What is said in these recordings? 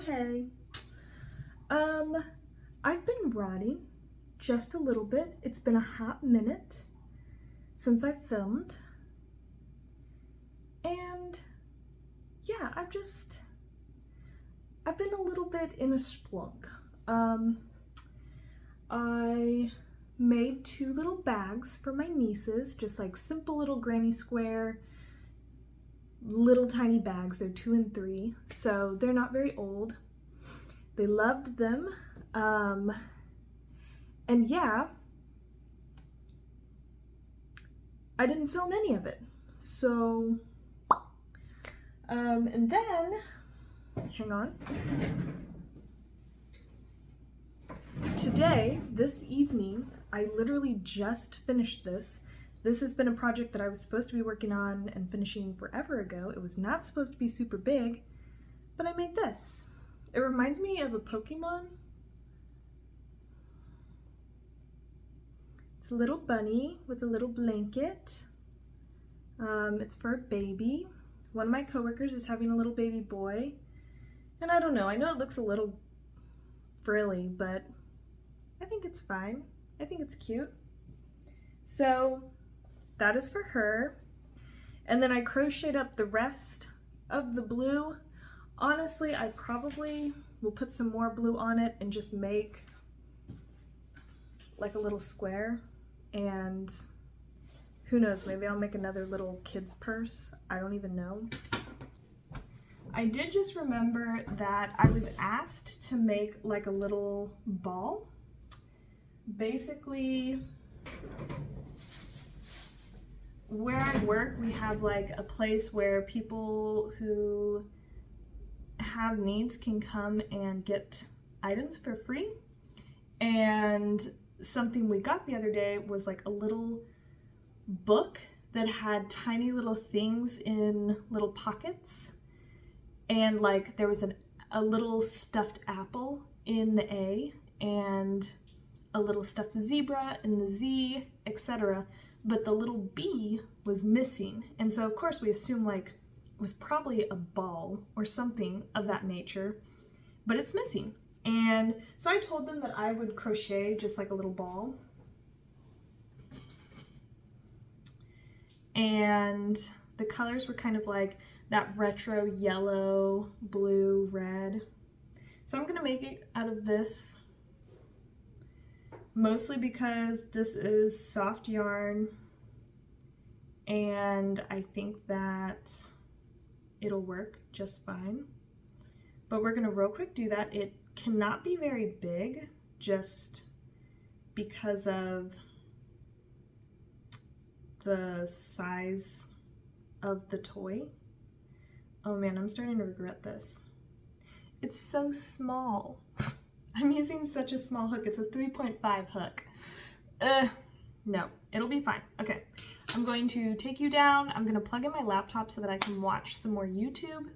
hey. Um, I've been writing just a little bit. It's been a hot minute since I filmed. And yeah, I've been a little bit in a splunk. I made two little bags for my nieces, just like simple little granny square, little tiny bags. They're 2 and 3, so they're not very old. They loved them. And yeah, I didn't film any of it. So, and then, hang on. Today, this evening, I literally just finished this. This has been a project that I was supposed to be working on and finishing forever ago. It was not supposed to be super big, but I made this. It reminds me of a Pokemon. It's a little bunny with a little blanket. It's for a baby. One of my coworkers is having a little baby boy. And I don't know, I know it looks a little frilly, but I think it's fine. I think it's cute. So that is for her. And then I crocheted up the rest of the blue. Honestly, I probably will put some more blue on it and just make like a little square. And who knows, maybe I'll make another little kid's purse. I don't even know. I did just remember that I was asked to make like a little ball. Basically, where I work, we have like a place where people who have needs can come and get items for free. And something we got the other day was like a little book that had tiny little things in little pockets. And like there was a little stuffed apple in the A and a little stuffed zebra in the Z, etc. But the little B was missing. And so of course we assumed like it was probably a ball or something of that nature, but it's missing. And so I told them that I would crochet just like a little ball. And the colors were kind of like that retro yellow, blue, red. So I'm gonna make it out of this, mostly because this is soft yarn and I think that it'll work just fine. But we're gonna real quick do that. It cannot be very big just because of the size of the toy. Oh man, I'm starting to regret this. It's so small. I'm using such a small hook. It's a 3.5 hook. No, it'll be fine. Okay, I'm going to take you down. I'm gonna plug in my laptop so that I can watch some more YouTube.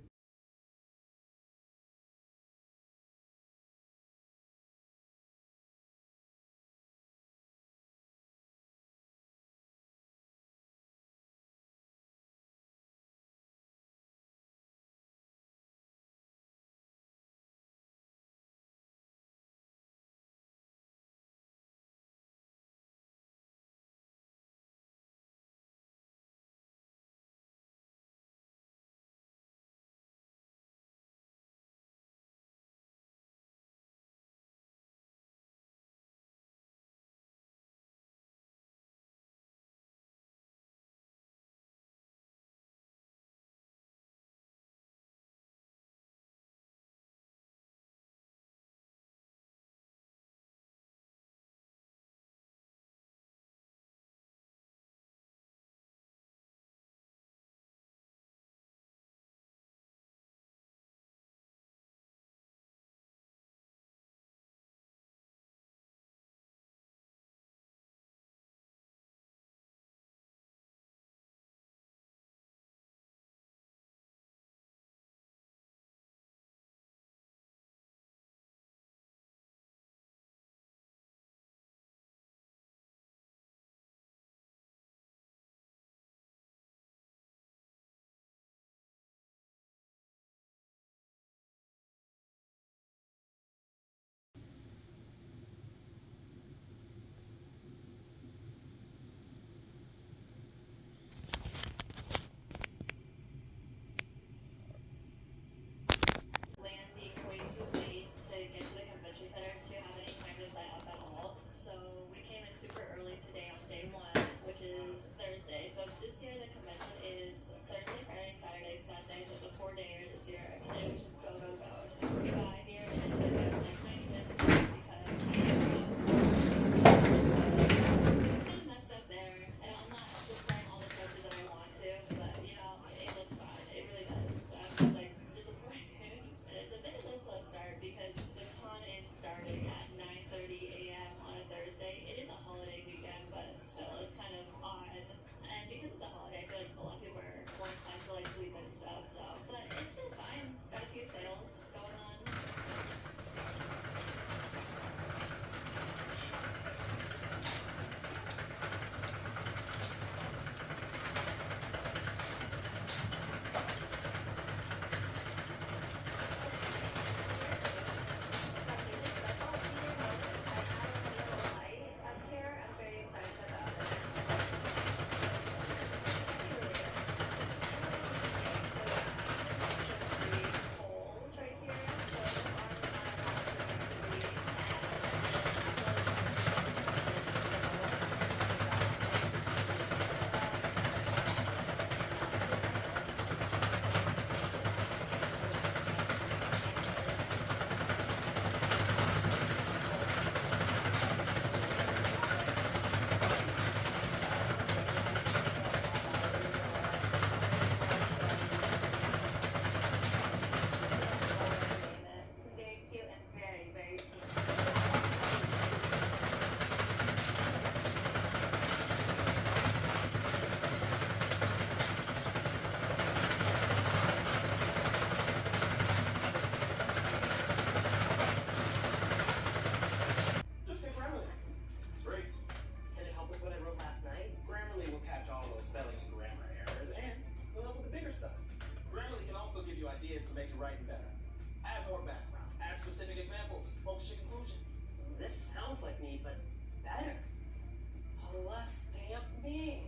me, but better. A less damp me.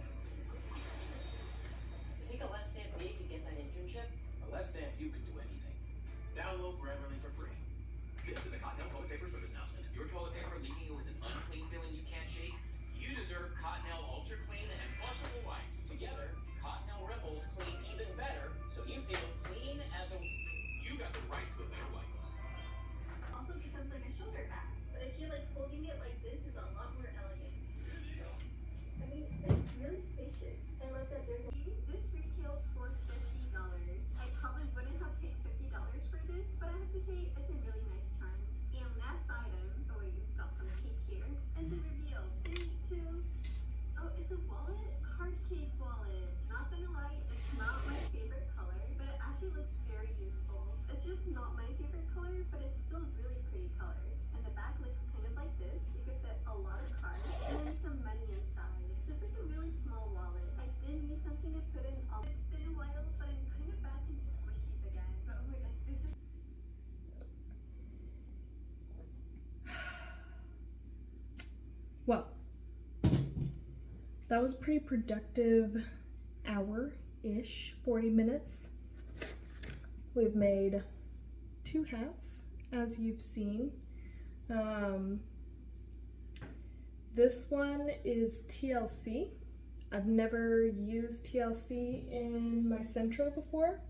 You think a less damp me could get that internship? A less damp you can do anything. Download Grammarly for free. This is a Cottonelle toilet paper service announcement. Your toilet paper leaving you with an unclean feeling you can't shake? You deserve Cottonelle Ultra Clean and Flushable Wipes. Together, Cottonelle Ripples clean even better, so you feel clean as a... You got the right to a better wipe. Also becomes like a shoulder bag, but I feel like holding it like this is a lot more elegant. I mean, it's really spacious. I love that there's a... This retails for $50. I probably wouldn't have paid $50 for this, but I have to say it's a really nice charm. And last item, oh wait, you've got some tape here. And the reveal, 3, 2, oh, it's a wallet? Card case wallet. Not gonna lie, it's not my favorite color, but it actually looks very useful. It's just not my favorite color, but it's still really pretty color. And the back looks kind of like this. You could fit a lot of cards and then some money inside. So it's like a really small wallet. I did need something to put in all. It's been a while, but I'm kind of back into squishies again. But oh my gosh, this is... Well, that was a pretty productive hour-ish, 40 minutes. We've made 2 hats, as you've seen. This one is TLC. I've never used TLC in my Sentro before,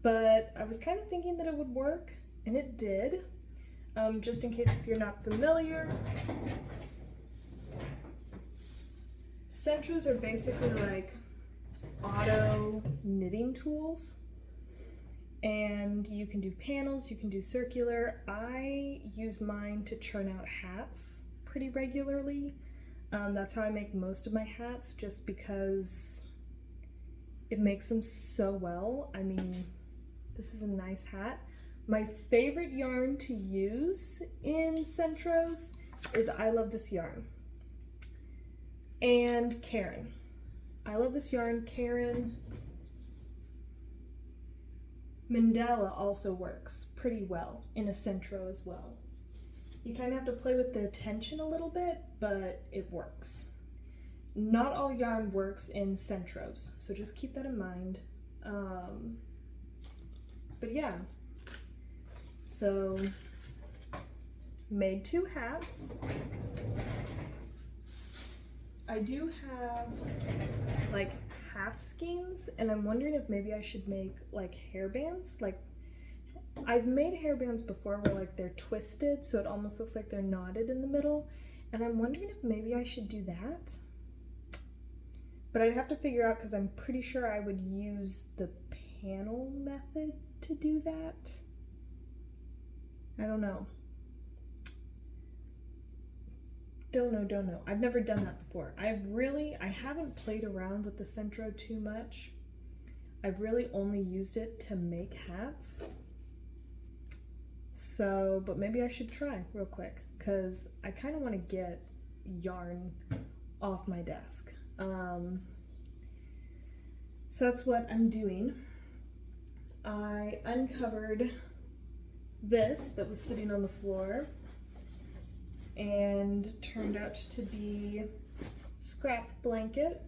but I was kind of thinking that it would work, and it did. Just in case if you're not familiar, Sentros are basically like auto knitting tools, and you can do panels, you can do circular. I use mine to churn out hats pretty regularly. That's how I make most of my hats, just because it makes them so well. I mean, this is a nice hat. My favorite yarn to use in Sentros is I Love This Yarn and Karen. I Love This Yarn, Karen. Mandala also works pretty well in a Sentro as well. You kind of have to play with the tension a little bit, but it works. Not all yarn works in Sentros, so just keep that in mind. But yeah, so made 2 hats. I do have like half skeins, and I'm wondering if maybe I should make like hairbands. Like, I've made hairbands before where like they're twisted, so it almost looks like they're knotted in the middle, and I'm wondering if maybe I should do that. But I'd have to figure out, because I'm pretty sure I would use the panel method to do that. I don't know. Don't know. I've never done that before. I haven't played around with the Sentro too much. I've really only used it to make hats. So, but maybe I should try real quick, because I kind of want to get yarn off my desk. So that's what I'm doing. I uncovered this that was sitting on the floor and turned out to be scrap blanket,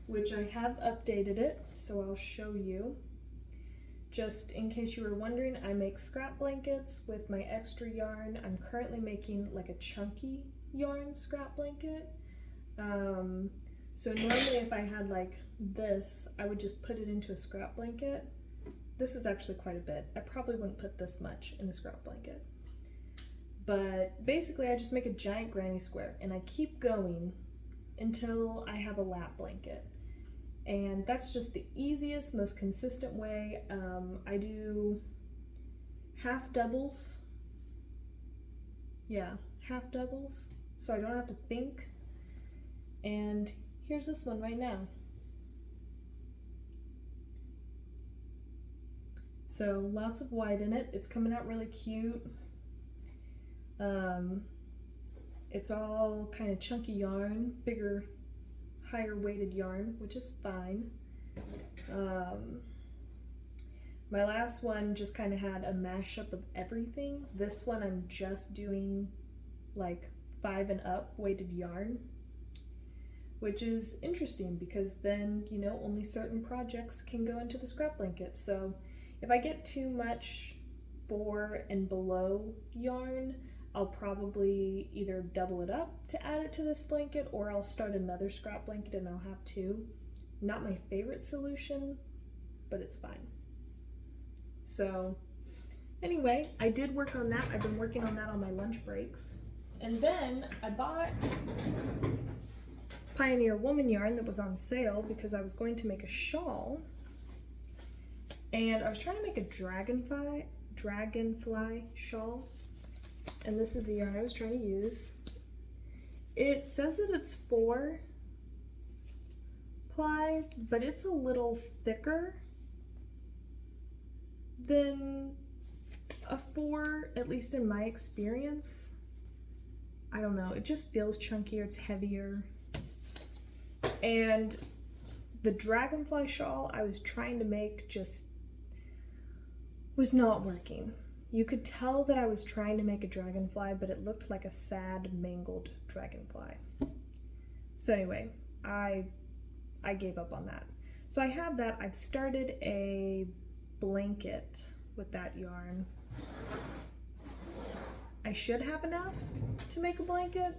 which I have updated it, so I'll show you. Just in case you were wondering, I make scrap blankets with my extra yarn. I'm currently making like a chunky yarn scrap blanket. So normally if I had like this, I would just put it into a scrap blanket. This is actually quite a bit. I probably wouldn't put this much in a scrap blanket. But basically I just make a giant granny square and I keep going until I have a lap blanket. And that's just the easiest, most consistent way. I do half doubles. Yeah, half doubles, so I don't have to think. And here's this one right now. So lots of white in it. It's coming out really cute. It's all kind of chunky yarn, bigger, higher weighted yarn, which is fine. My last one just kind of had a mashup of everything. This one I'm just doing like 5 and up weighted yarn, which is interesting because then, you know, only certain projects can go into the scrap blanket. So if I get too much 4 and below yarn, I'll probably either double it up to add it to this blanket, or I'll start another scrap blanket and I'll have 2. Not my favorite solution, but it's fine. So anyway, I did work on that. I've been working on that on my lunch breaks. And then I bought Pioneer Woman yarn that was on sale because I was going to make a shawl. And I was trying to make a dragonfly shawl. And this is the yarn I was trying to use. It says that it's 4 ply, but it's a little thicker than a 4, at least in my experience. I don't know, it just feels chunkier, it's heavier. And the dragonfly shawl I was trying to make just was not working. You could tell that I was trying to make a dragonfly, but it looked like a sad, mangled dragonfly. So anyway, I gave up on that. So I have that. I've started a blanket with that yarn. I should have enough to make a blanket.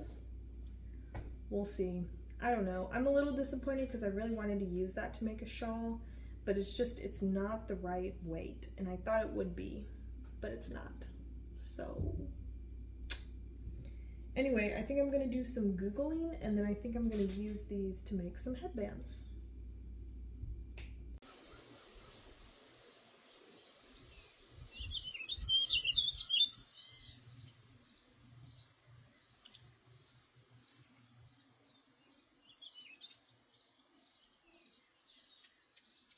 We'll see. I don't know. I'm a little disappointed because I really wanted to use that to make a shawl, but it's not the right weight, and I thought it would be, but it's not. So anyway, I think I'm gonna do some Googling, and then I think I'm gonna use these to make some headbands.